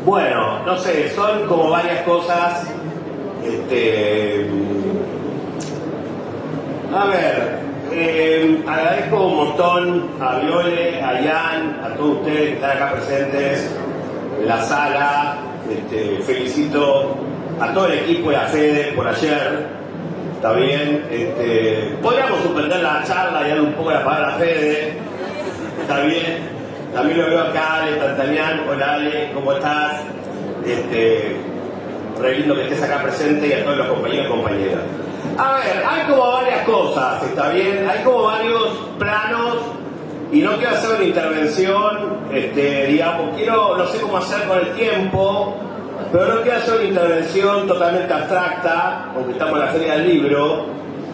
Bueno, no sé, son como varias cosas. A ver, agradezco un montón a Viole, a Ian, a todos ustedes que están acá presentes en la sala. Felicito a todo el equipo y a Fede por ayer. Está bien. Podríamos suspender la charla y darle un poco la palabra a Fede. Está bien. También lo veo acá, Ale Tantanian. Hola Ale, ¿cómo estás? Re lindo que estés acá presente y a todos los compañeros y compañeras. A ver, hay como varias cosas, ¿está bien? Hay como varios planos y no quiero hacer una intervención, digamos, no sé cómo hacer con el tiempo, pero no quiero hacer una intervención totalmente abstracta, aunque estamos en la Feria del Libro,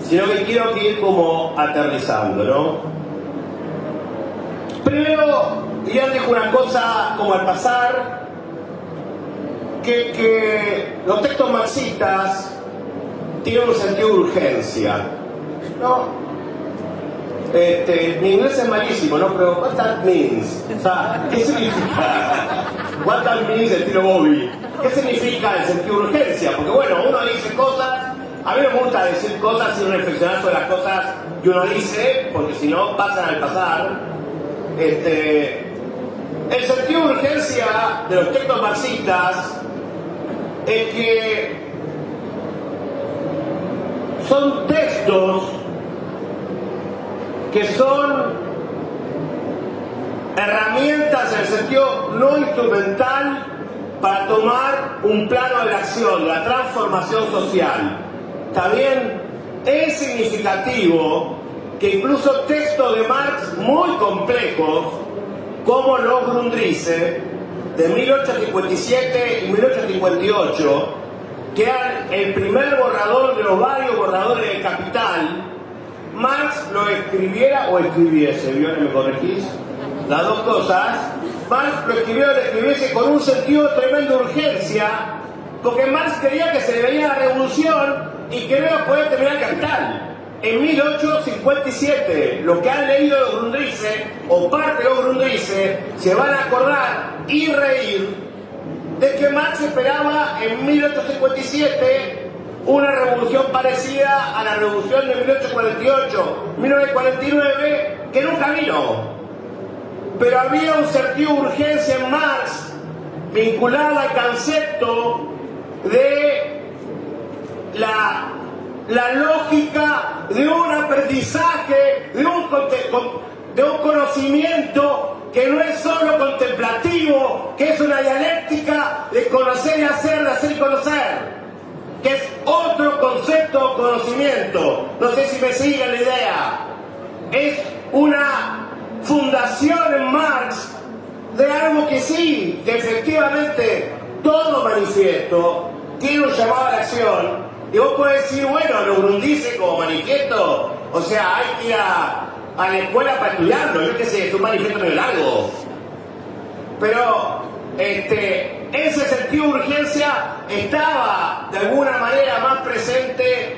sino que quiero ir como aterrizando, ¿no? Primero, Ian dijo una cosa como al pasar, que los textos marxistas tienen un sentido de urgencia, ¿no? Mi inglés es malísimo, ¿no? Pero what that means, o sea, ¿qué significa? What that means, estilo Bobby. ¿Qué significa el sentido de urgencia? Porque bueno, uno dice cosas, a mí me gusta decir cosas sin reflexionar sobre las cosas que uno dice, porque si no pasan al pasar. El sentido de urgencia de los textos marxistas es que son textos que son herramientas en el sentido no instrumental para tomar un plano de la acción, de la transformación social. ¿Está bien? Es significativo que incluso textos de Marx muy complejos, como los Grundrisse, de 1857 y 1858, que eran el primer borrador de los varios borradores de Capital, Marx lo escribiera o escribiese, ¿vio? ¿Me corregís? Las dos cosas. Marx lo escribió o lo escribiese con un sentido de tremenda urgencia, porque Marx creía que se le venía la revolución y que no iba a poder terminar el Capital. En 1857, los que han leído los Grundrisse, o parte de los Grundrisse, se van a acordar y reír de que Marx esperaba en 1857 una revolución parecida a la revolución de 1848-1949, que nunca vino. Pero había un sentido de urgencia en Marx vinculado al concepto de la lógica de un aprendizaje, de un conocimiento que no es solo contemplativo, que es una dialéctica de conocer y hacer, de hacer y conocer, que es otro concepto de conocimiento. No sé si me siguen la idea. Es una fundación en Marx de algo que sí, que efectivamente todo manifiesto tiene un llamado a la acción. Y vos podés decir, bueno, lo Grundrisse como manifiesto, o sea, hay que ir a la escuela para estudiarlo, yo qué sé, es un manifiesto medio largo. Pero ese sentido de urgencia estaba de alguna manera más presente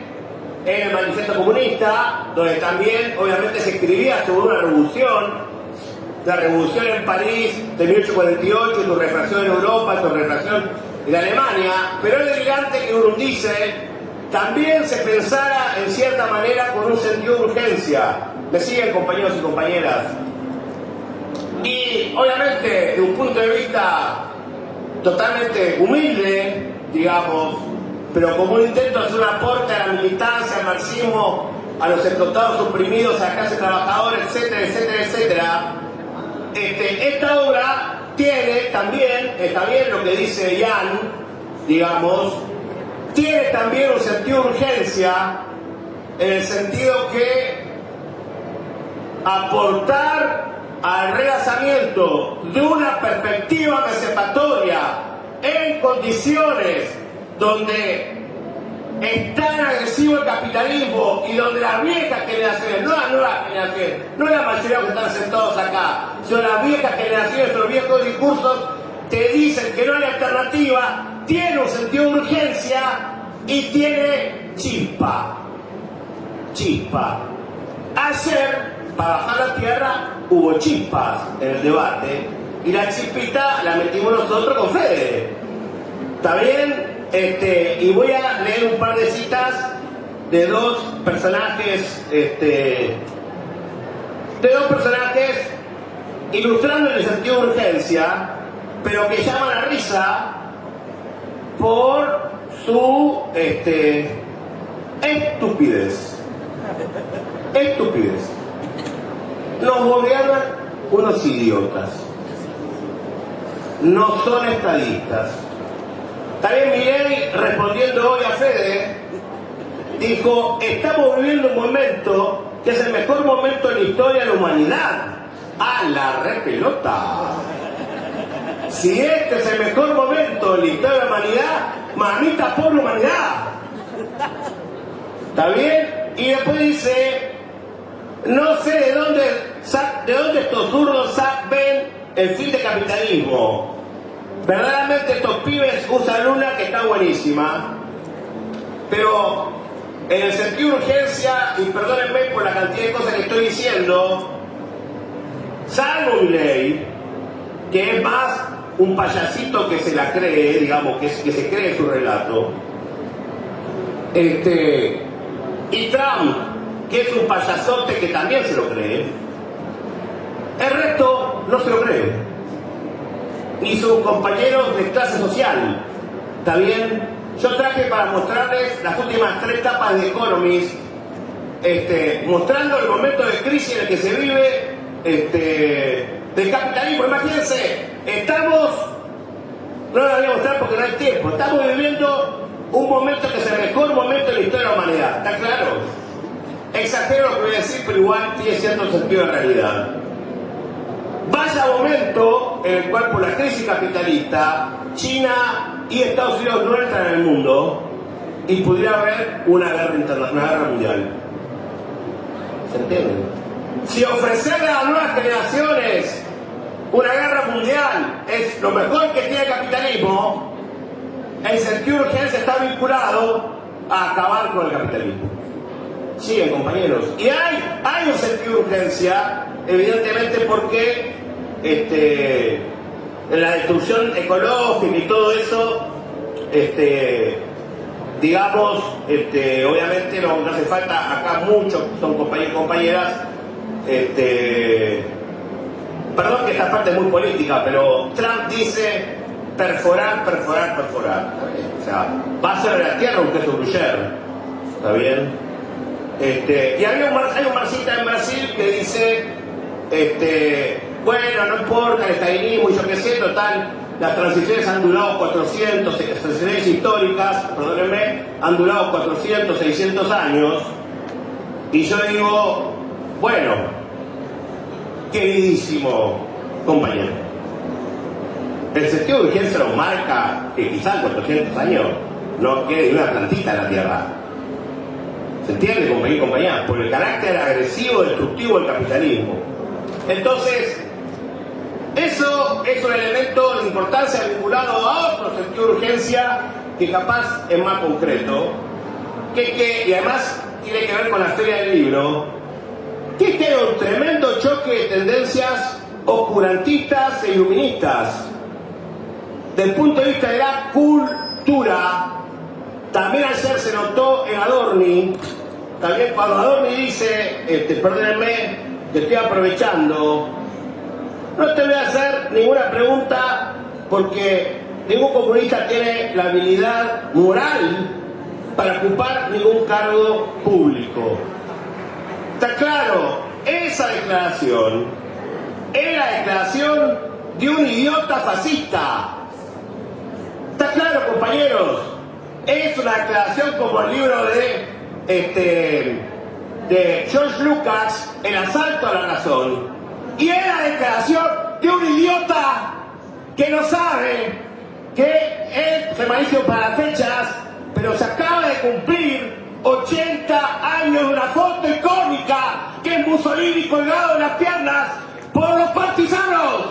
en el manifiesto comunista, donde también obviamente se escribía sobre una revolución, la revolución en París de 1848, su refracción en Europa, su refracción en Alemania, pero es delirante que Grundrisse también se pensara en cierta manera con un sentido de urgencia. ¿Me siguen, compañeros y compañeras? Y obviamente de un punto de vista totalmente humilde, digamos, pero como un intento de hacer un aporte a la militancia, al marxismo, a los explotados, oprimidos, a la clase trabajadora, etcétera, etcétera, etcétera, esta obra tiene también, está bien lo que dice Ian, digamos, tiene también un sentido de urgencia, en el sentido que aportar al relanzamiento de una perspectiva emancipatoria en condiciones donde es tan agresivo el capitalismo y donde las viejas generaciones, no las nuevas generaciones, no la mayoría que están sentados acá, sino las viejas generaciones, los viejos discursos, te dicen que no hay alternativa, tiene un sentido de urgencia y tiene chispa. Ayer, para bajar la tierra, hubo chispas en el debate y la chispita la metimos nosotros con Fede. ¿Está bien? Y voy a leer un par de citas de dos personajes, ilustrando el sentido de urgencia, pero que llaman a risa por su estupidez. Estupidez. Nos gobiernan unos idiotas. No son estadistas. También Milei, respondiendo hoy a Fede, dijo: estamos viviendo un momento que es el mejor momento en la historia de la humanidad. ¡A la repelota! Si este es el mejor momento en la historia de la humanidad, mamita, pobre humanidad. ¿Está bien? Y después dice: no sé de dónde estos zurdos ven el fin del capitalismo. Verdaderamente estos pibes usan una que está buenísima, pero en el sentido de urgencia, y perdónenme por la cantidad de cosas que estoy diciendo, salvo Milei, que es más un payasito que se la cree, digamos, que se cree su relato, y Trump, que es un payasote que también se lo cree, el resto no se lo cree. Ni sus compañeros de clase social. ¿Está bien? Yo traje para mostrarles las últimas 3 tapas de Economist, mostrando el momento de crisis en el que se vive del capitalismo. Imagínense, no la voy a mostrar porque no hay tiempo, estamos viviendo un momento que es el mejor momento de la historia de la humanidad. ¿Está claro? Exagero lo que voy a decir, pero igual tiene cierto sentido de realidad. Vaya momento en el cual, por la crisis capitalista, China y Estados Unidos no entran en el mundo y pudiera haber una guerra mundial. ¿Se entiende? Si ofrecerle a las nuevas generaciones una guerra mundial es lo mejor que tiene el capitalismo, el sentido de urgencia está vinculado a acabar con el capitalismo. Siguen, compañeros. Y hay un sentido de urgencia, evidentemente, porque la destrucción ecológica y todo eso, digamos, obviamente no hace falta, acá muchos son compañeros y compañeras, perdón que esta parte es muy política, pero Trump dice perforar. O sea, va a ser la tierra un queso gruyere. ¿Está bien? Y hay un marxista en Brasil que dice, bueno, no importa el estalinismo y yo qué sé, total, las transiciones han durado 400, las transiciones históricas, perdónenme, han durado 400, 600 años, y yo digo, bueno, queridísimo compañero, el sentido de urgencia nos marca que quizás en 400 años no quede ni una plantita en la tierra. ¿Se entiende, compañero y compañera? Por el carácter agresivo, destructivo del capitalismo. Entonces, eso es un elemento de importancia vinculado a otro sentido de urgencia que capaz es más concreto, y además tiene que ver con la Feria del Libro, que es que hay un tremendo choque de tendencias oscurantistas e iluministas. Del punto de vista de la cultura, también ayer se notó en Adorni, también cuando Adorni dice, perdónenme, que estoy aprovechando, no te voy a hacer ninguna pregunta porque ningún comunista tiene la habilidad moral para ocupar ningún cargo público. Está claro, esa declaración es la declaración de un idiota fascista. Está claro, compañeros, es una declaración como el libro de George Lucas, El asalto a la razón, y es la declaración de un idiota que no sabe que él se maldijo para las fechas, pero se acaba de cumplir 80 años de una foto icónica que es Mussolini colgado en las piernas por los partisanos.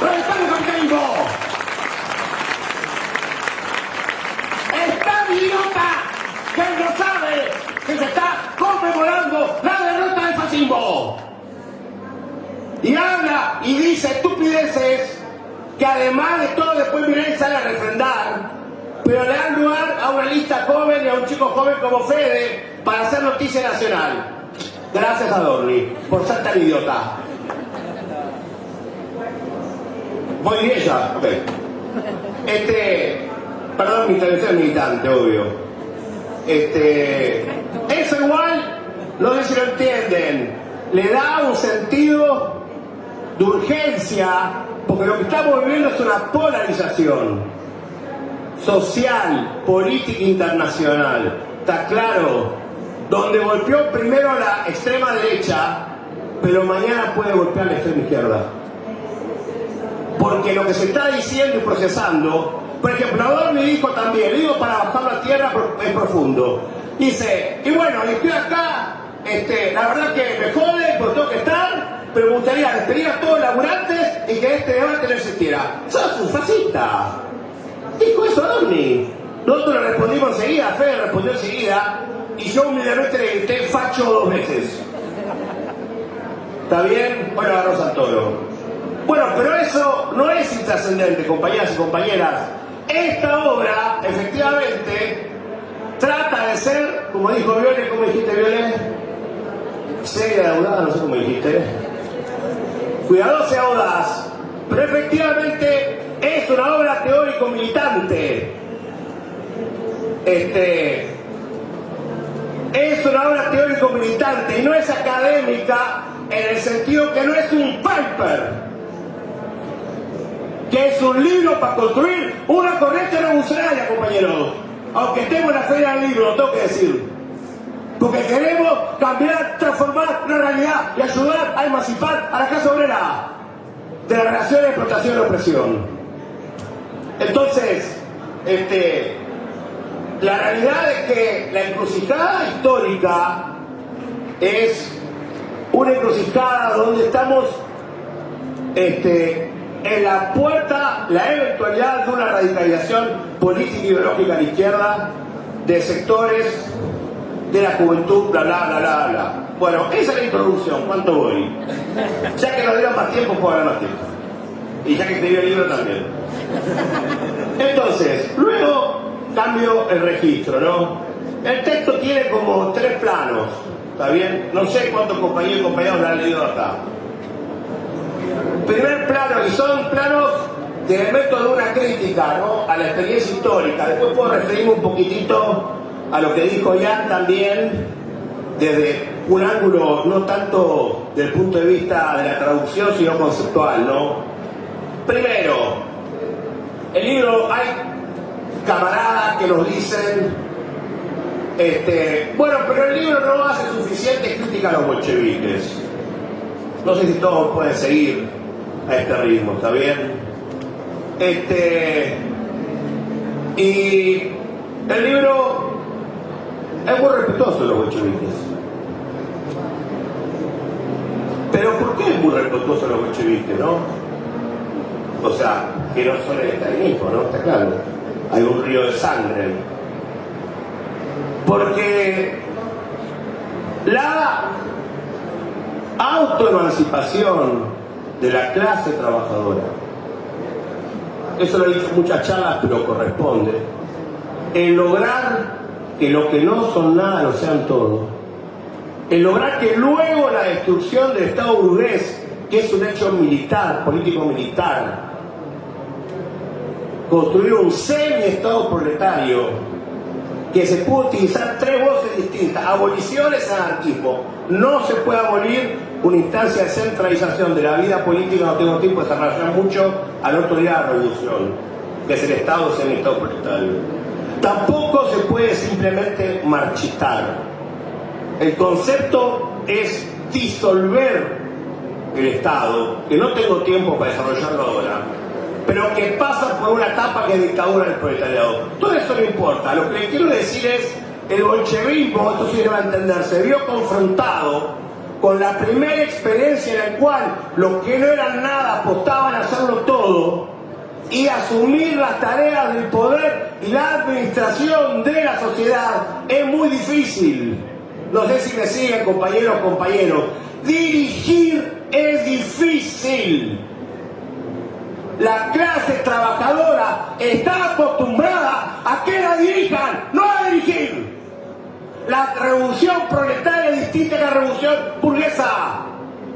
¡Reventando el capitalismo! ¡Está idiota que él no sabe que se está conmemorando la derrota del fascismo! y habla y dice estupideces que además de todo después Milei sale a refrendar, pero le dan lugar a una lista joven y a un chico joven como Fede para hacer noticia nacional. Gracias a Dorni por ser tan idiota. Voy bien ya, ok. Perdón, mi intervención es militante, obvio. Eso igual, no sé si lo entienden, le da un sentido de urgencia, porque lo que estamos viviendo es una polarización social, política internacional. ¿Está claro? Donde golpeó primero a la extrema derecha, pero mañana puede golpear a la extrema izquierda. Porque lo que se está diciendo y procesando, por ejemplo, Adorni dijo también, le digo para bajarlo a tierra es profundo. Dice, y bueno, y estoy acá, la verdad que me jode, porque tengo que estar, pero me gustaría despedir a todos los laburantes y que este debate no existiera. ¡Sos un fascista! Dijo eso Adorni. Nosotros le respondimos enseguida, Fede respondió enseguida, y yo humildemente le grité facho 2 veces. ¿Está bien? Bueno, agarró Santoro. Bueno, pero eso no es intrascendente, compañeras y compañeras. Esta obra, efectivamente, trata de ser, como dijo Viole, ¿cómo dijiste, Viole? Seria y audaz, no sé cómo dijiste. Cuidadosa y audaz. Pero efectivamente es una obra teórico-militante. Es una obra teórico-militante y no es académica en el sentido que no es un paper, que es un libro para construir una corriente revolucionaria, compañeros. Aunque estemos en la feria del libro, lo tengo que decir. Porque queremos cambiar, transformar una realidad y ayudar a emancipar a la clase obrera de la relación de explotación y opresión. Entonces, la realidad es que la encrucijada histórica es una encrucijada donde estamos en la puerta, la eventualidad de una radicalización política y ideológica a la izquierda de sectores de la juventud, bla, bla, bla, bla, bla. Bueno, esa es la introducción. ¿Cuánto voy? Ya que nos dieron más tiempo, puedo hablar más tiempo. Y ya que escribí el libro también. Entonces, luego cambio el registro, ¿no? El texto tiene como 3 planos, ¿está bien? No sé cuántos compañeros y compañeros lo han leído acá. Primer plano, y son planos de elementos de una crítica, ¿no?, a la experiencia histórica. Después puedo referirme un poquitito a lo que dijo Jan también, desde un ángulo no tanto del punto de vista de la traducción, sino conceptual, ¿no? Primero, el libro, hay camaradas que nos dicen, bueno, pero el libro no hace suficiente crítica a los bolcheviques. No sé si todos pueden seguir a este ritmo, ¿está bien? Y el libro es muy respetuoso de los bolcheviques. Pero ¿por qué es muy respetuoso de los bolcheviques, no? O sea, que no son el estalinismo, ¿no? Está claro. Hay un río de sangre. Porque la autoemancipación de la clase trabajadora, eso lo he dicho en muchas charlas, pero corresponde, en lograr que lo que no son nada lo sean todo, en lograr que luego la destrucción del Estado burgués, que es un hecho militar, político-militar, construir un semi-Estado proletario, que se puede utilizar 3 voces distintas, abolición es anarquismo. No se puede abolir una instancia de centralización de la vida política, no tengo tiempo de desarrollar mucho, a la otro día de la revolución, que es el Estado semi-Estado proletario. Tampoco se puede simplemente marchitar. El concepto es disolver el Estado, que no tengo tiempo para desarrollarlo ahora, pero que pasa por una etapa que es dictadura del proletariado. Todo eso no importa. Lo que le quiero decir es, el bolchevismo, esto sí le va a entender, se vio confrontado con la primera experiencia en la cual los que no eran nada apostaban a hacerlo todo y asumir las tareas del poder y la administración de la sociedad es muy difícil. No sé si me siguen, compañeros. Dirigir es difícil. La clase trabajadora está acostumbrada a que la dirijan, no a dirigir. La revolución proletaria es distinta a la revolución burguesa.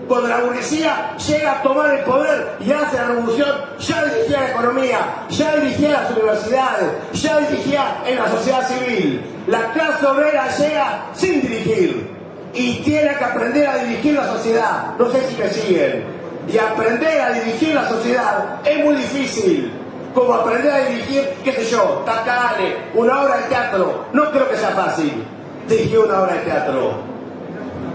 Cuando la burguesía llega a tomar el poder y hace la revolución, ya dirigía la economía, ya dirigía las universidades, ya dirigía en la sociedad civil. La clase obrera llega sin dirigir y tiene que aprender a dirigir la sociedad. No sé si me siguen. Y aprender a dirigir la sociedad es muy difícil. Como aprender a dirigir, qué sé yo, Tacale, una obra de teatro. No creo que sea fácil dirigir una obra de teatro.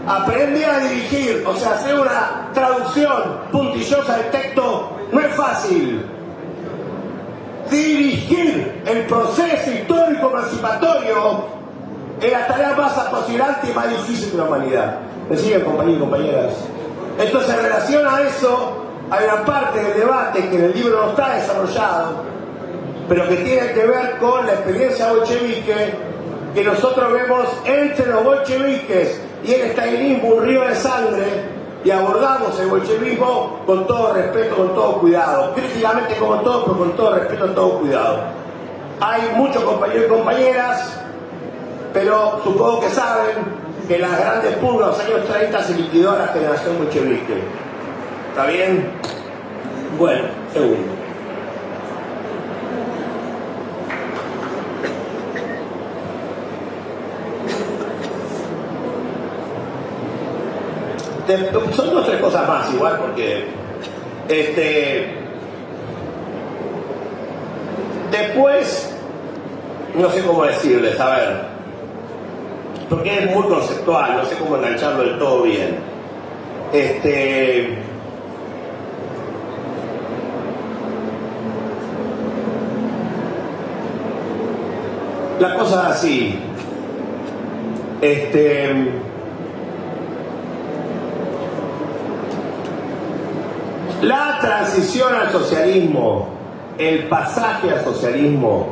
Aprender a dirigir, o sea, hacer una traducción puntillosa del texto, no es fácil. Dirigir el proceso histórico emancipatorio es la tarea más apasionante y más difícil de la humanidad. ¿Me siguen, compañeros y compañeras? Entonces, en relación a eso, hay una parte del debate que en el libro no está desarrollado, pero que tiene que ver con la experiencia bolchevique que nosotros vemos entre los bolcheviques y el estalinismo, un río de sangre, y abordamos el bolchevismo con todo respeto, con todo cuidado, críticamente como todo, pero con todo respeto, con todo cuidado. Hay muchos compañeros y compañeras, pero supongo que saben que en las grandes purgas de los años 30 se liquidó la generación bolchevique. ¿Está bien? Bueno, segundo. Son dos o tres cosas más igual, porque después no sé cómo decirles, a ver, porque es muy conceptual, no sé cómo engancharlo del todo bien. La cosa es así. La transición al socialismo, el pasaje al socialismo,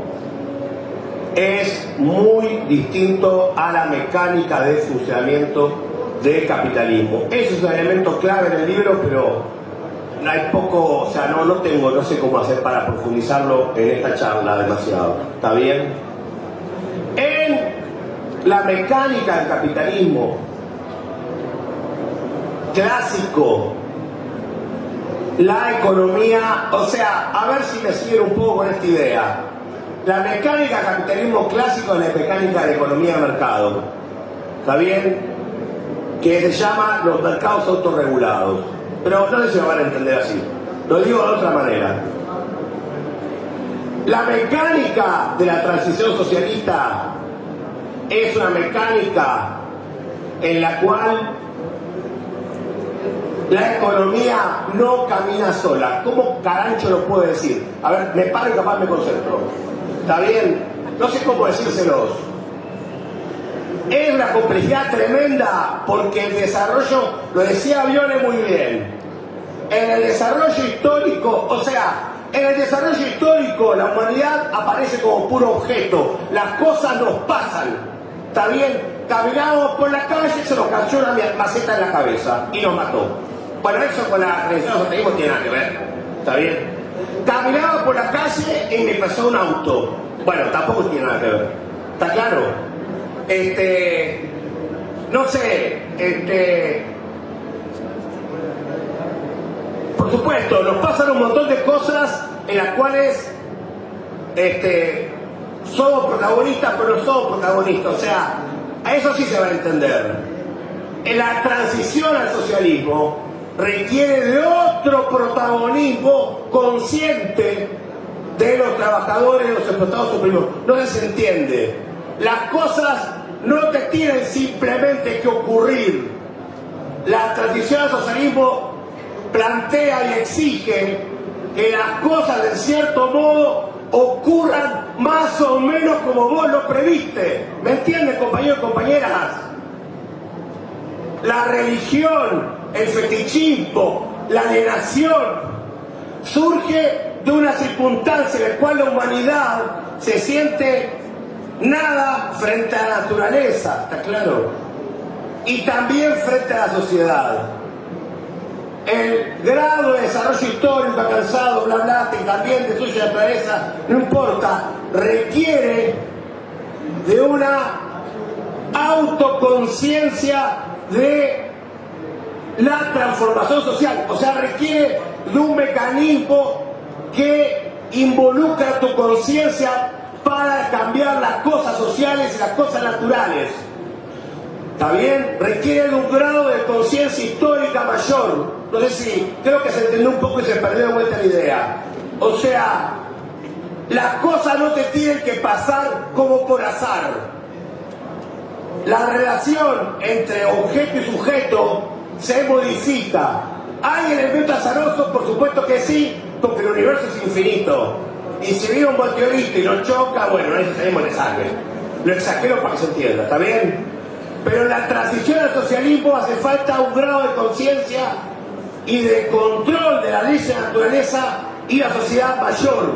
es muy distinto a la mecánica de funcionamiento del capitalismo. Ese es un elemento clave en el libro, pero hay poco, o sea, no sé cómo hacer para profundizarlo en esta charla demasiado. ¿Está bien? En la mecánica del capitalismo clásico, la economía, o sea, a ver si me siguen un poco con esta idea. La mecánica del capitalismo clásico es la mecánica de la economía de mercado. ¿Está bien? Que se llama los mercados autorregulados. Pero no sé si me van a entender así. Lo digo de otra manera. La mecánica de la transición socialista es una mecánica en la cual la economía no camina sola. ¿Cómo carancho lo puedo decir? A ver, me paro y capaz me concentro. ¿Está bien? No sé cómo decírselos. Es una complejidad tremenda porque el desarrollo, lo decía Viole muy bien, en el desarrollo histórico, o sea, en el desarrollo histórico la humanidad aparece como puro objeto, las cosas nos pasan, ¿está bien? Caminábamos por la calle, se nos cayó una maceta en la cabeza y nos mató. Bueno, eso con la religión del socialismo tiene nada que ver, ¿está bien? Caminaba por la calle y me pasó un auto. Bueno, tampoco tiene nada que ver, ¿está claro? No sé, por supuesto, nos pasan un montón de cosas en las cuales somos protagonistas, pero no somos protagonistas, o sea, a eso sí se va a entender. En la transición al socialismo requiere de otro protagonismo consciente de los trabajadores, de los explotados oprimidos. No se entiende. Las cosas no te tienen simplemente que ocurrir. La transición al socialismo plantea y exige que las cosas de cierto modo ocurran más o menos como vos lo previste. ¿Me entienden, compañeros y compañeras? La religión, el fetichismo, la alienación surge de una circunstancia en la cual la humanidad se siente nada frente a la naturaleza, ¿está claro? Y también frente a la sociedad. el grado de desarrollo histórico alcanzado, bla bla, que también destruye la naturaleza, no importa, requiere de una autoconciencia de la transformación social, o sea, requiere de un mecanismo que involucra tu conciencia para cambiar las cosas sociales y las cosas naturales. ¿Está bien? Requiere de un grado de conciencia histórica mayor. No sé si, creo que se entendió un poco y se perdió de vuelta la idea. O sea, las cosas no te tienen que pasar como por azar. La relación entre objeto y sujeto se modifica. ¿Hay elementos azarosos? Por supuesto que sí, porque el universo es infinito. Y si viene un meteorito y lo choca, bueno, eso salimos de sangre. Lo exagero para que se entienda, ¿está bien? Pero en la transición al socialismo hace falta un grado de conciencia y de control de la ley de la naturaleza y la sociedad mayor,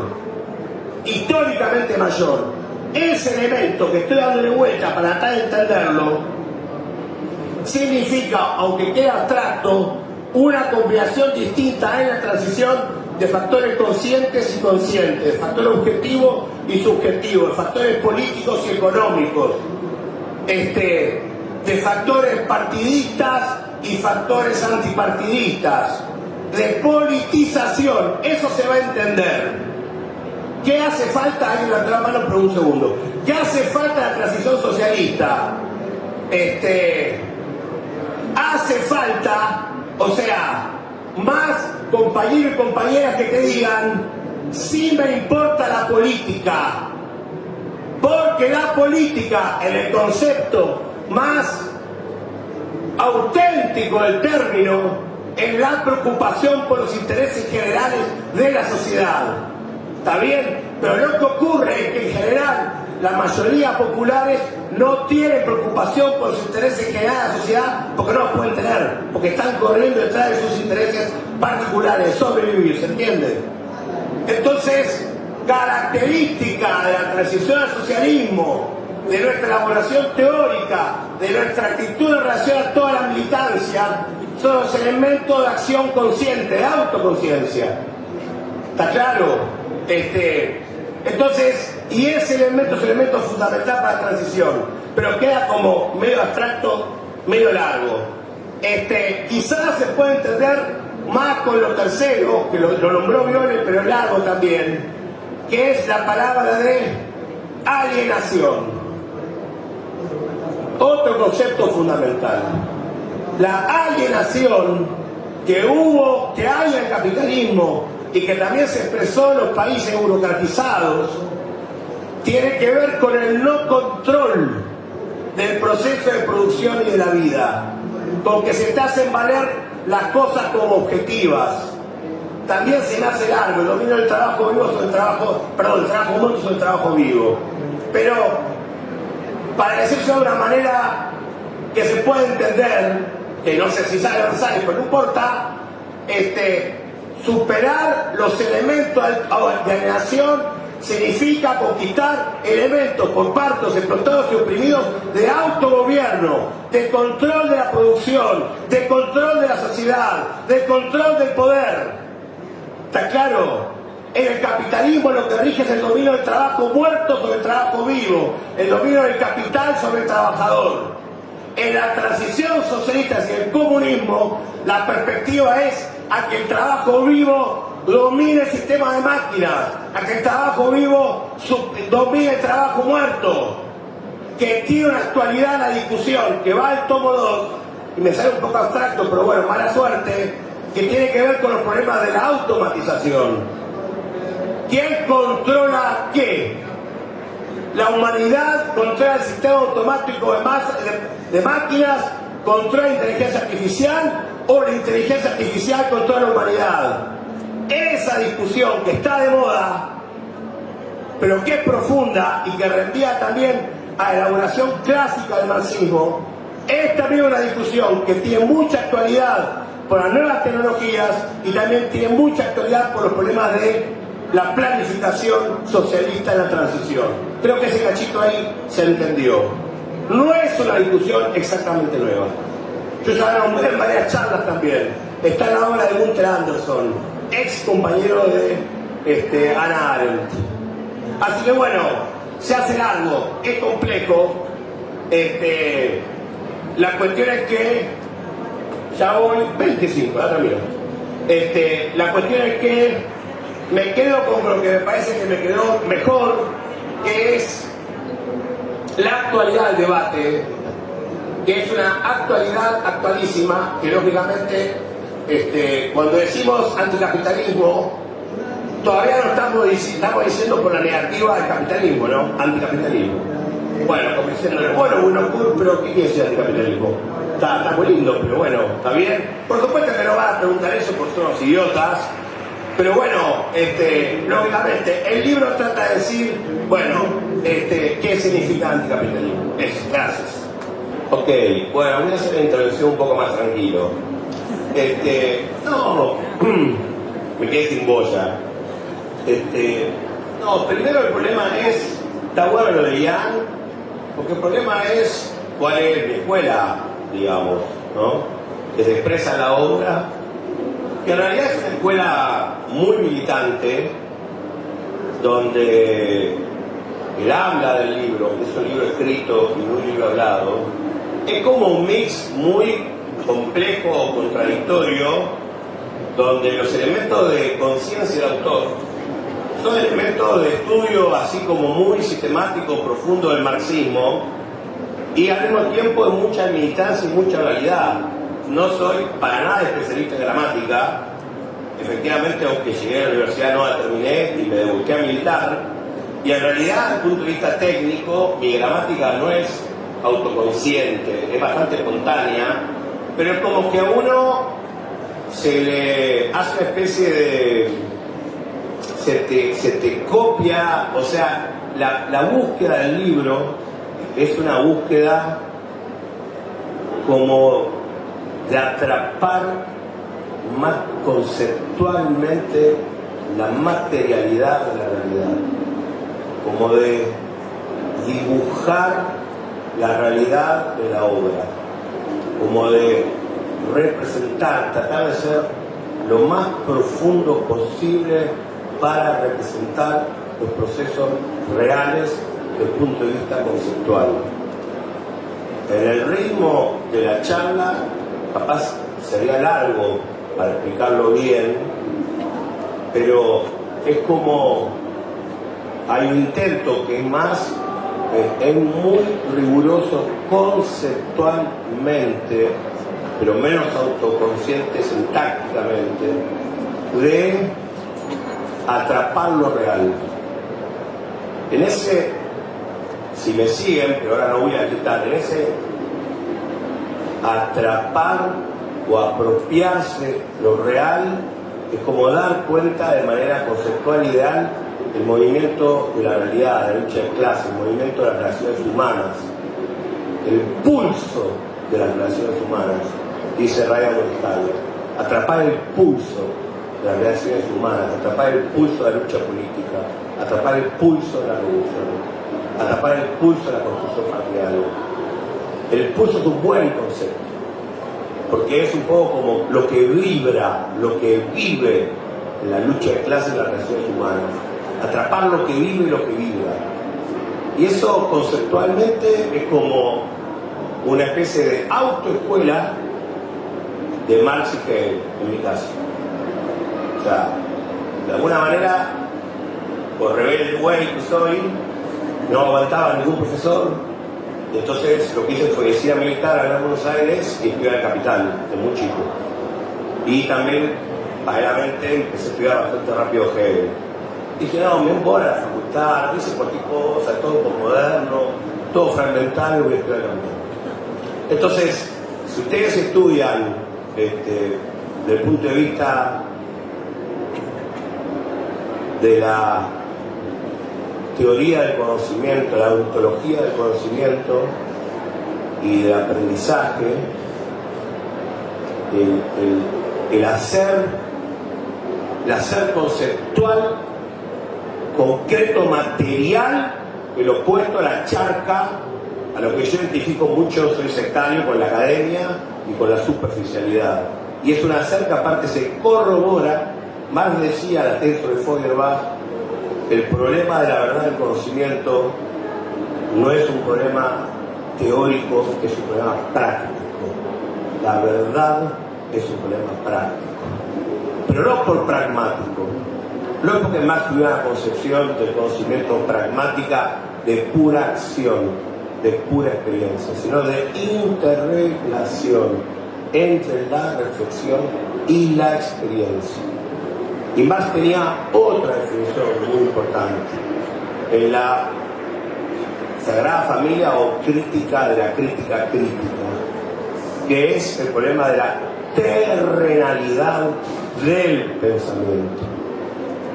históricamente mayor. Ese elemento que estoy dándole vuelta para tratar de entenderlo significa, aunque quede abstracto, una combinación distinta en la transición de factores conscientes y conscientes, de factores objetivos y subjetivos, de factores políticos y económicos, de factores partidistas y factores antipartidistas, de politización. Eso se va a entender. ¿Qué hace falta? Alguien levantó la mano por un segundo. ¿Qué hace falta en la transición socialista? Hace falta, o sea, más compañeros y compañeras que te digan: sí me importa la política, porque la política, en el concepto más auténtico del término, es la preocupación por los intereses generales de la sociedad. ¿Está bien? Pero lo que ocurre es que en general la mayoría populares no tienen preocupación por los intereses generales de la sociedad, porque no los pueden tener, porque están corriendo detrás de sus intereses particulares, sobrevivir, ¿se entiende? Entonces, característica de la transición al socialismo, de nuestra elaboración teórica, de nuestra actitud en relación a toda la militancia, son los elementos de acción consciente, de autoconciencia. ¿Está claro? Entonces, y ese elemento es un elemento fundamental para la transición, pero queda como medio abstracto, medio largo. Quizás se puede entender más con lo tercero, que lo nombró Viole, pero largo también, que es la palabra de alienación. Otro concepto fundamental. La alienación que hay en el capitalismo y que también se expresó en los países burocratizados, tiene que ver con el no control del proceso de producción y de la vida, con que se te hacen valer las cosas como objetivas. También se me hace largo, el dominio del trabajo vivo sobre el trabajo, perdón, el trabajo muerto sobre el trabajo vivo. Pero, para decirlo de una manera que se pueda entender, que no sé si sale o no sale, pero no importa, superar los elementos de alienación significa conquistar elementos por partos explotados y oprimidos de autogobierno, de control de la producción, de control de la sociedad, de control del poder. ¿Está claro? En el capitalismo lo que rige es el dominio del trabajo muerto sobre el trabajo vivo, el dominio del capital sobre el trabajador. En la transición socialista hacia el comunismo, la perspectiva es a que el trabajo vivo domine el sistema de máquinas, a que el trabajo vivo domine el trabajo muerto, que tiene una actualidad en la discusión, que va al tomo 2, y me sale un poco abstracto, pero bueno, mala suerte, que tiene que ver con los problemas de la automatización. ¿Quién controla qué? La humanidad controla el sistema automático de máquinas, controla la inteligencia artificial, o la inteligencia artificial controla la humanidad. Esa discusión que está de moda, pero que es profunda y que rendía también a la elaboración clásica del marxismo, es también una discusión que tiene mucha actualidad por las nuevas tecnologías y también tiene mucha actualidad por los problemas de la planificación socialista en la transición. Creo que ese cachito ahí se entendió. No es una discusión exactamente nueva. Yo ya la nombré en varias charlas también. está la obra de Gunther Anderson, ex compañero de Hannah Arendt. Así que bueno, se hace largo, es complejo. La cuestión es que ya voy 25, ya termino. La cuestión es que me quedo con lo que me parece que me quedó mejor, que es la actualidad del debate, que es una actualidad actualísima, que lógicamente cuando decimos anticapitalismo, todavía no estamos diciendo por la negativa del capitalismo, ¿no? Anticapitalismo. Bueno, como diciéndole, bueno, pero ¿qué quiere decir anticapitalismo? Está muy lindo, pero bueno, está bien. Por supuesto que no van a preguntar eso porque son los idiotas, pero bueno, lógicamente, el libro trata de decir, bueno, ¿qué significa anticapitalismo? Eso, gracias. Ok, bueno, voy a hacer la introducción un poco más tranquilo. No, me quedé sin boya. No, primero el problema es, está bueno lo de Ian, porque el problema es cuál es mi escuela, digamos, ¿no? Que se expresa en la obra, que en realidad es una escuela muy militante, donde el habla del libro, que es un libro escrito y un libro hablado, es como un mix muy complejo, contradictorio, donde los elementos de conciencia del autor son elementos de estudio así como muy sistemático, profundo del marxismo, y al mismo tiempo de mucha militancia y mucha realidad. No soy para nada especialista en gramática, efectivamente, aunque llegué a la universidad no la terminé y me dediqué a militar, y en realidad desde el punto de vista técnico mi gramática no es autoconsciente, es bastante espontánea, pero es como que a uno se le hace una especie de... se te copia, o sea, la búsqueda del libro es una búsqueda como de atrapar más conceptualmente la materialidad de la realidad, como de dibujar la realidad de la obra, como de representar, tratar de ser lo más profundo posible para representar los procesos reales desde el punto de vista conceptual. En el ritmo de la charla, capaz sería largo para explicarlo bien, pero es como hay un intento que es muy riguroso conceptualmente, pero menos autoconsciente sintácticamente, de atrapar lo real. En ese, si me siguen, pero ahora no voy a quitar, en ese atrapar o apropiarse lo real, es como dar cuenta de manera conceptual ideal el movimiento de la realidad, la lucha de clases, el movimiento de las relaciones humanas, el pulso de las relaciones humanas, dice Ryan Montalvo. Atrapar el pulso de las relaciones humanas, atrapar el pulso de la lucha política, atrapar el pulso de la revolución, atrapar el pulso de la construcción material. El pulso es un buen concepto, porque es un poco como lo que vibra, lo que vive en la lucha de clases y las relaciones humanas. Atrapar lo que vive y lo que vibra. Y eso conceptualmente es como una especie de autoescuela de Marx y Hegel, en mi caso. O sea, de alguna manera, por rebelde güey que soy, no aguantaba ningún profesor, y entonces lo que hice fue decir a militar a Buenos Aires y estudiar en Capital, de muy chico. Y también, paralelamente, empecé a estudiar bastante rápido Hegel. Dije, no, me voy a la facultad, hice cualquier cosa, todo posmoderno, todo fragmentario, voy a estudiar Capital. Entonces, si ustedes estudian desde el punto de vista de la teoría del conocimiento, la ontología del conocimiento y del aprendizaje, el hacer conceptual, concreto, material, el opuesto a la charca, a lo que yo identifico mucho, soy sectario con la academia y con la superficialidad. y es una cerca, aparte se corrobora. Marx decía, la texto de Feuerbach, el problema de la verdad del conocimiento no es un problema teórico, es un problema práctico. La verdad es un problema práctico, pero no por pragmático, no es porque Marx tuviera una concepción del conocimiento pragmática de pura acción, de pura experiencia, sino de interrelación entre la reflexión y la experiencia. Y Marx tenía otra definición muy importante en la Sagrada Familia, o crítica de la crítica crítica, que es el problema de la terrenalidad del pensamiento.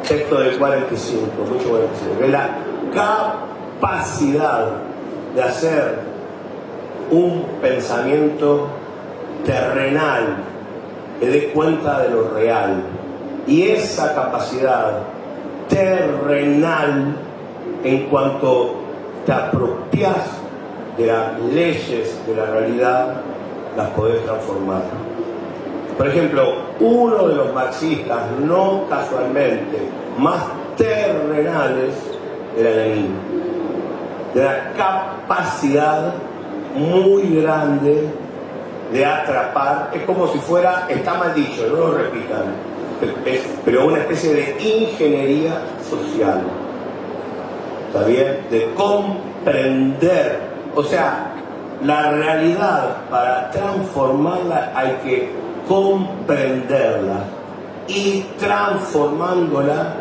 Texto del 45, mucho 45, que es la capacidad de hacer un pensamiento terrenal que dé cuenta de lo real. Y esa capacidad terrenal, en cuanto te apropias de las leyes de la realidad, las podés transformar. Por ejemplo, uno de los marxistas, no casualmente, más terrenales, era Lenin, de la capacidad muy grande de atrapar. Es como si fuera, está mal dicho, no lo repitan, pero una especie de ingeniería social, ¿está bien? De comprender, o sea, la realidad, para transformarla hay que comprenderla, y transformándola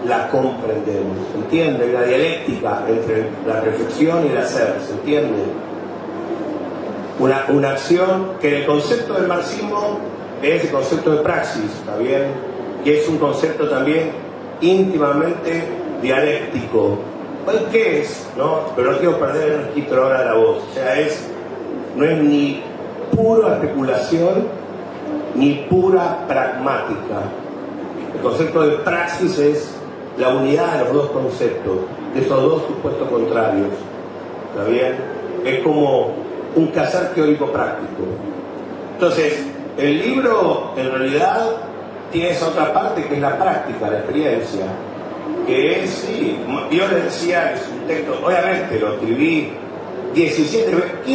la comprendemos, ¿se entiende? Hay una dialéctica entre la reflexión y el hacer, ¿se entiende? Una acción que en el concepto del marxismo es el concepto de praxis, ¿está bien? Que es un concepto también íntimamente dialéctico. ¿Qué es? ¿No? Pero no quiero perder el registro ahora de la voz. O sea, no es ni pura especulación ni pura pragmática. El concepto de praxis es la unidad de los dos conceptos, de esos dos supuestos contrarios, ¿está bien? Es como un quehacer teórico práctico. Entonces, el libro en realidad tiene esa otra parte que es la práctica, la experiencia, que es, sí, yo les decía, es un texto, obviamente lo escribí 15 veces lo escribí,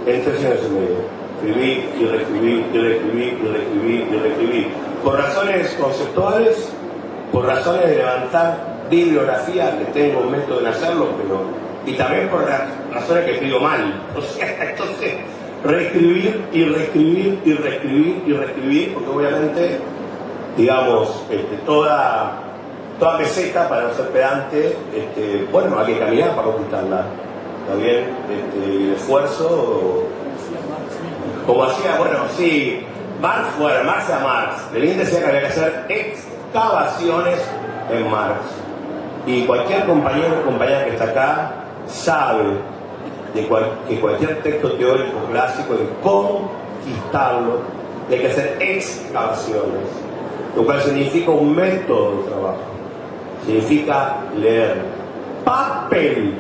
en 3 años y medio. Escribí y reescribí y reescribí y reescribí y reescribí, por razones conceptuales, por razones de levantar bibliografía, que tengo un método en hacerlo, pero, y también por razones que escribo mal. O sea, entonces, reescribir y reescribir y reescribir y reescribir, porque obviamente, digamos, toda meseta, para no ser pedante, bueno, hay que caminar para conquistarla, ¿está bien? El esfuerzo, como hacía, bueno, sí, Marx a Marx. Lenin decía que había que hacer excavaciones en Marx. Y cualquier compañero o compañera que está acá sabe que cualquier texto teórico clásico, de conquistarlo, hay que hacer excavaciones, lo cual significa un método de trabajo, significa leer papel,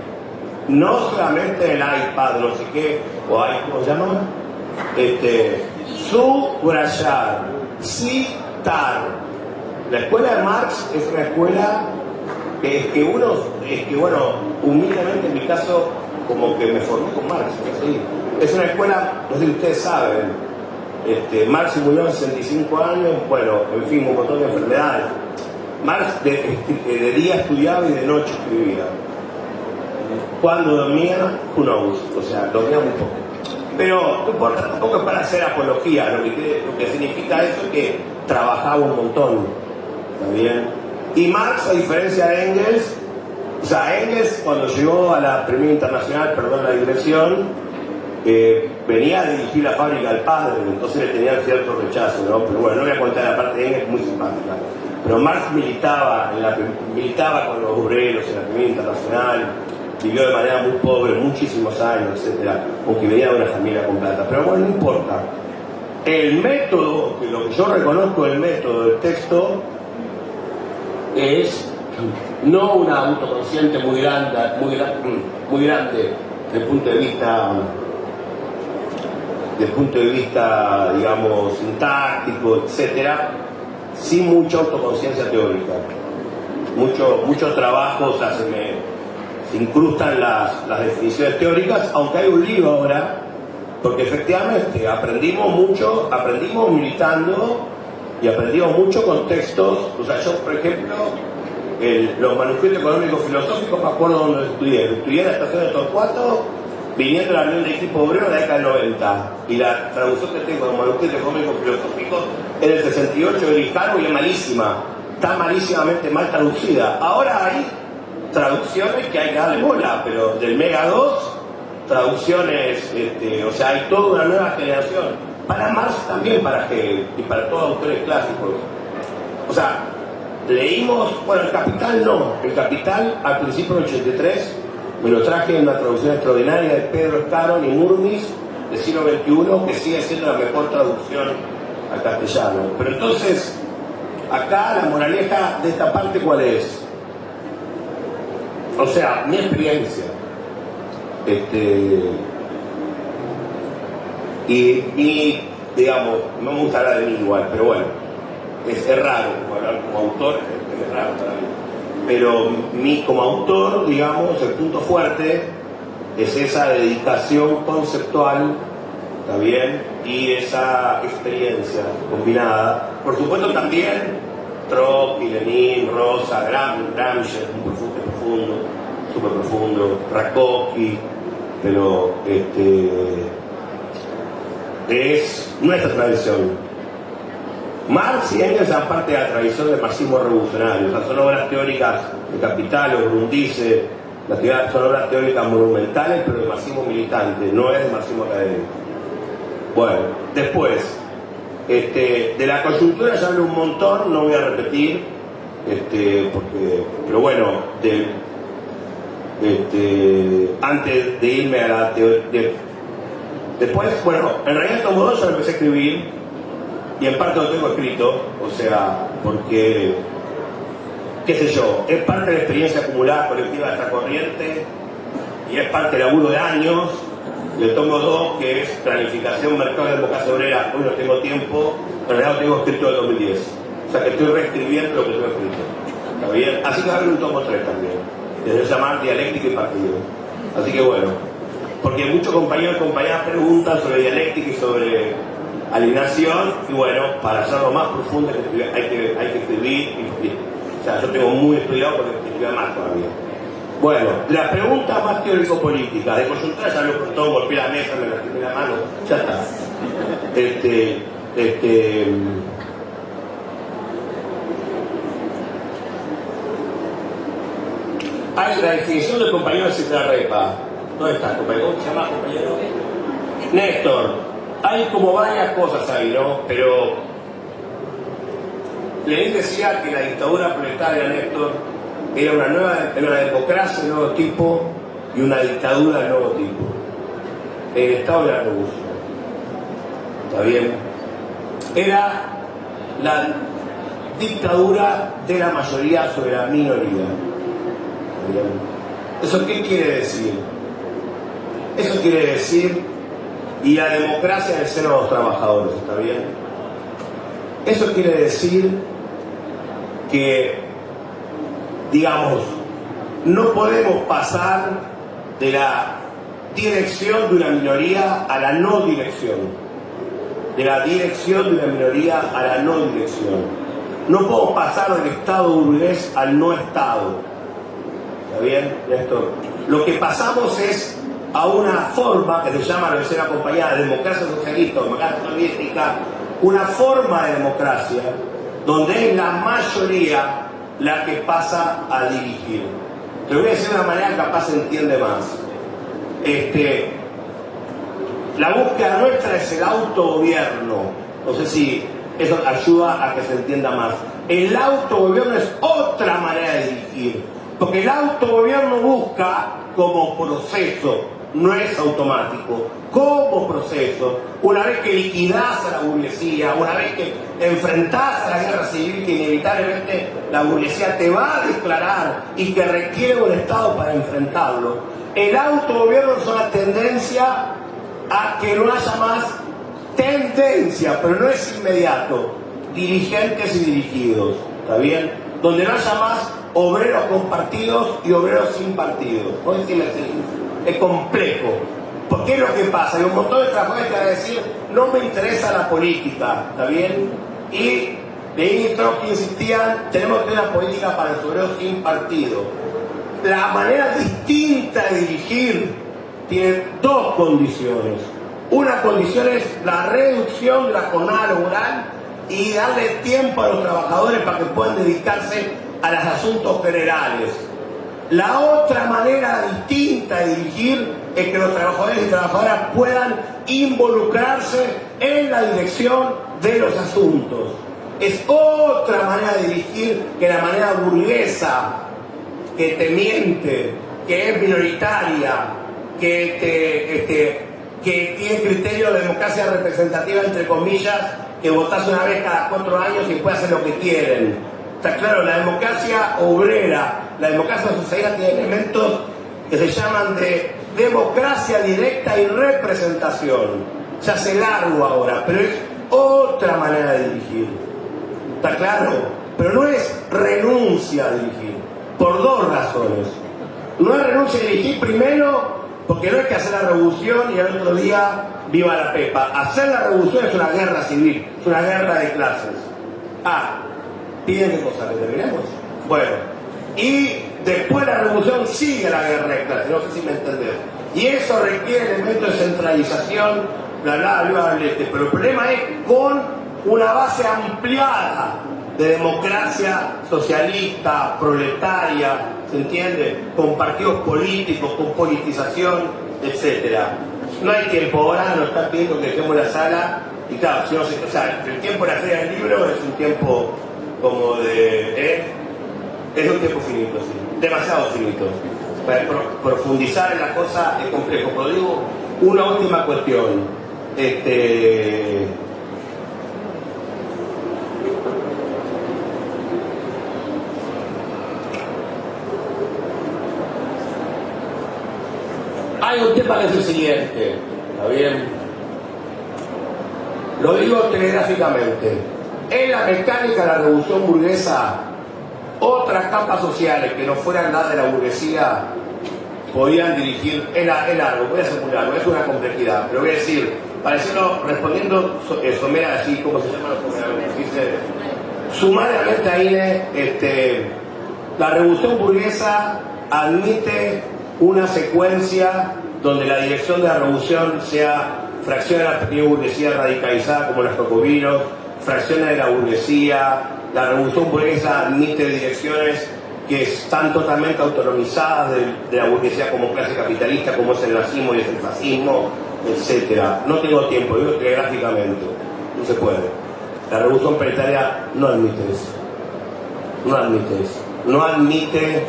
no solamente el iPad, no sé qué, o ¿cómo se llama? Subrayar, citar. La escuela de Marx es una escuela que bueno, humildemente en mi caso, como que me formé con Marx, ¿sí? Es una escuela, no sé si ustedes saben, Marx murió a 65 años, bueno, en fin, un montón de enfermedades. Marx de día estudiaba y de noche escribía. Cuando dormía, who knows, o sea, dormía un poco. Pero no importa, tampoco es para hacer apología, lo que significa eso es que trabajaba un montón, ¿está bien? Y Marx, a diferencia de Engels, o sea, Engels cuando llegó a la Primera Internacional, perdón la digresión, venía a dirigir la fábrica al padre, entonces le tenían cierto rechazo, ¿no? Pero bueno, no voy a contar la parte de Engels, muy simpática. Pero Marx militaba con los obreros en la Primera Internacional, vivió de manera muy pobre, muchísimos años, etcétera, aunque venía de una familia con plata. Pero bueno, no importa. El método, lo que yo reconozco del método del texto, es no una autoconsciente muy grande desde el punto de vista desde el punto de vista, digamos, sintáctico, etcétera, sin mucha autoconciencia teórica. Muchos trabajos se incrustan las definiciones teóricas, aunque hay un lío ahora, porque efectivamente aprendimos militando y aprendimos mucho con textos. O sea, yo, por ejemplo, los manuscritos económicos filosóficos, me acuerdo donde estudié en la estación de Torcuato, viniendo a la reunión de equipo obrero en la década del 90, y la traducción que tengo de manuscritos económicos filosóficos es del 68 de Lijano y es malísima, está malísimamente mal traducida. Ahora hay traducciones que hay que darle bola, pero del Mega 2, traducciones, o sea, hay toda una nueva generación, para Marx también, para Hegel y para todos los autores clásicos. O sea, leímos, bueno, el Capital no, el Capital al principio del 83 me lo traje en una traducción extraordinaria de Pedro Escaron y Murmis del siglo XXI, que sigue siendo la mejor traducción al castellano. Pero entonces, acá la moraleja de esta parte, ¿cuál es? O sea, mi experiencia, y digamos, no me gusta hablar de mí igual, pero bueno, es raro hablar como autor, es raro para mí. Pero como autor, digamos, el punto fuerte es esa dedicación conceptual, ¿está bien? Y esa experiencia combinada. Por supuesto también Trotsky, Lenin, Rosa, Gramsci, muy profundo, súper profundo, Rakowski, pero es nuestra tradición. Marx y Engels son parte de la tradición del marxismo revolucionario, o sea, son obras teóricas de Capital o Grundrisse, son obras teóricas monumentales, pero de marxismo militante, no es de marxismo académico. Bueno, después, de la coyuntura ya hablé un montón, no voy a repetir, pero bueno, antes de irme a la teoría, después, bueno, en realidad tomo dos, yo empecé a escribir, y en parte lo tengo escrito, o sea, porque, qué sé yo, es parte de la experiencia acumulada colectiva de esta corriente, y es parte del laburo de años. Le tomo dos, que es planificación, mercado de democracia obrera. Hoy no tengo tiempo, en realidad lo tengo escrito en 2010. O sea que estoy reescribiendo lo que tengo escrito. ¿Está bien? Así que va a haber un tomo 3 también. Desde llamar dialéctica y partido. Así que bueno, porque muchos compañeros y compañeras preguntan sobre dialéctica y sobre alineación, y bueno, para hacerlo más profundo hay que escribir. O sea, yo tengo muy estudiado porque estudié más todavía. Bueno, la pregunta más teórico-política, de coyuntura ya lo cortó, golpeé la mesa, me lastimé la mano, ya está. Hay la definición del compañero de Citarrepa. ¿Dónde está el compañero? ¿Cómo se llama, compañero? Néstor. Hay como varias cosas ahí, ¿no? Pero Lenin decía que la dictadura proletaria, Néstor, era una democracia de nuevo tipo y una dictadura de nuevo tipo. El Estado de la Revolución. ¿Está bien? Era la dictadura de la mayoría sobre la minoría. ¿Está bien? ¿Eso qué quiere decir? Eso quiere decir, y la democracia en el seno de los trabajadores, ¿está bien? Eso quiere decir que, digamos, no podemos pasar de la dirección de una minoría a la no dirección. De la dirección de una minoría a la no dirección. No podemos pasar del Estado burgués al no Estado. ¿Está bien, Néstor? Lo que pasamos es a una forma que se llama, lo decía la compañía, de democracia socialista o democracia soviética, una forma de democracia donde es la mayoría la que pasa a dirigir. Te lo voy a decir de una manera que capaz se entiende más. La búsqueda nuestra es el autogobierno. No sé si eso ayuda a que se entienda más. El autogobierno es otra manera de dirigir, porque el autogobierno busca como proceso, no es automático, como proceso. Una vez que liquidás a la burguesía, una vez que enfrentás a la guerra civil que inevitablemente la burguesía te va a declarar y que requiere un Estado para enfrentarlo, el autogobierno es una tendencia a que no haya más tendencia, pero no es inmediato, dirigentes y dirigidos, ¿está bien? Donde no haya más obreros con partidos y obreros sin partidos. ¿No? Es complejo. ¿Por qué es lo que pasa? Hay un montón de trabajadores que van a decir, no me interesa la política, ¿está bien? Y Lenin y Trotsky insistían, tenemos que tener una política para los obreros sin partido. La manera distinta de dirigir tiene dos condiciones. Una condición es la reducción de la jornada laboral y darle tiempo a los trabajadores para que puedan dedicarse a los asuntos generales. La otra manera distinta de dirigir es que los trabajadores y trabajadoras puedan involucrarse en la dirección de los asuntos. Es otra manera de dirigir que la manera burguesa, que te miente, que es minoritaria, que tiene criterio de democracia representativa, entre comillas, que votás una vez cada 4 años y puede hacer lo que quieren. Está claro, la democracia obrera, la democracia socialista tiene elementos que se llaman de democracia directa y representación. Se hace largo ahora, pero es otra manera de dirigir. ¿Está claro? Pero no es renuncia a dirigir, por dos razones. No es renuncia a dirigir, primero, porque no hay que hacer la revolución y al otro día viva la pepa. Hacer la revolución es una guerra civil, es una guerra de clases. ¿Piden qué cosa? ¿Que terminemos? Bueno, y después de la revolución sigue la guerra de clases, no sé si me entendés. Y eso requiere elementos de centralización, bla, bla, bla, bla, pero el problema es con una base ampliada de democracia socialista, proletaria, ¿se entiende? Con partidos políticos, con politización, etc. No hay tiempo ahora, nos están pidiendo que dejemos la sala, y claro, si no se, o sea, el tiempo de la feria del libro es un tiempo como de... es un tiempo finito, sí, demasiado finito. Para profundizar en la cosa es complejo, pero digo, una última cuestión. Hay un tema que es el siguiente, ¿está bien? Lo digo telegráficamente. En la mecánica de la revolución burguesa, otras capas sociales que no fueran nada de la burguesía podían dirigir el largo, voy a hacer muy largo, es una complejidad, pero voy a decir, para decirlo, respondiendo somera, así como se llama sumariamente ahí, la revolución burguesa admite una secuencia donde la dirección de la revolución sea fracciones de la pequeña burguesía radicalizada como los jacobinos, fracciones de la burguesía. La revolución burguesa admite direcciones que están totalmente autonomizadas de la burguesía como clase capitalista, como es el nazismo y es el fascismo, etc. No tengo tiempo, digo telegráficamente, no se puede. La revolución proletaria no admite eso. No admite eso. No admite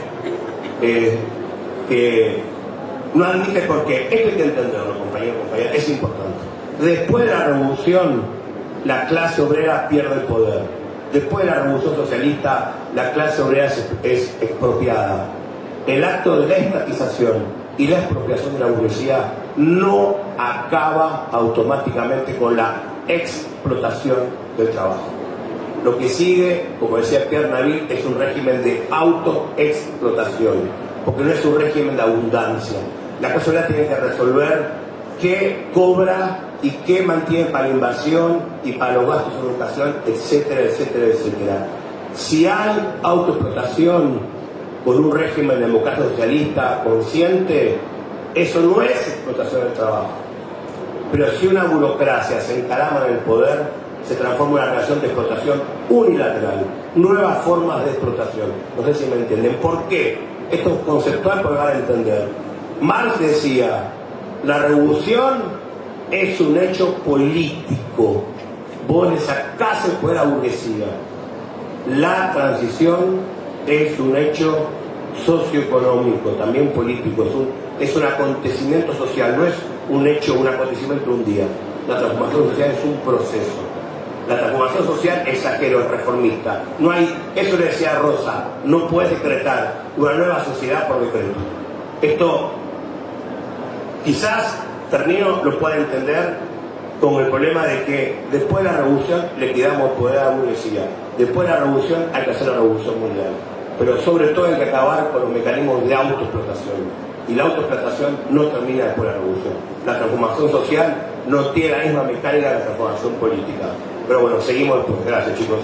no admite porque esto hay que entenderlo, compañeros y compañeras, es importante. Después de la revolución, la clase obrera pierde el poder. Después de la revolución socialista, la clase obrera es expropiada. El acto de la estatización y la expropiación de la burguesía no acaba automáticamente con la explotación del trabajo. Lo que sigue, como decía Pierre Naville, es un régimen de autoexplotación, porque no es un régimen de abundancia. La clase obrera tiene que resolver qué cobra y qué mantiene para la inversión y para los gastos de educación, etcétera, etcétera, etcétera. Si hay autoexplotación con un régimen de democracia socialista consciente, eso no es explotación del trabajo. Pero si una burocracia se encarama en el poder, se transforma en una relación de explotación unilateral, nuevas formas de explotación. No sé si me entienden. ¿Por qué? Esto es conceptual para llegar a entender. Marx decía, la revolución es un hecho político. Vos le sacás el poder a la burguesía. La transición es un hecho socioeconómico, también político. Es un acontecimiento social, no es un hecho, un acontecimiento de un día. La transformación social es un proceso. La transformación social, exagero, es reformista. No hay, eso le decía Rosa, no puedes decretar una nueva sociedad por decreto. Esto, quizás, termino, lo pueda entender con el problema de que después de la revolución le quedamos poder a la burguesía. Después de la revolución hay que hacer la revolución mundial. Pero sobre todo hay que acabar con los mecanismos de autoexplotación. Y la autoexplotación no termina después de la revolución. La transformación social no tiene la misma mecánica de la transformación política. Pero bueno, seguimos después. Gracias, chicos.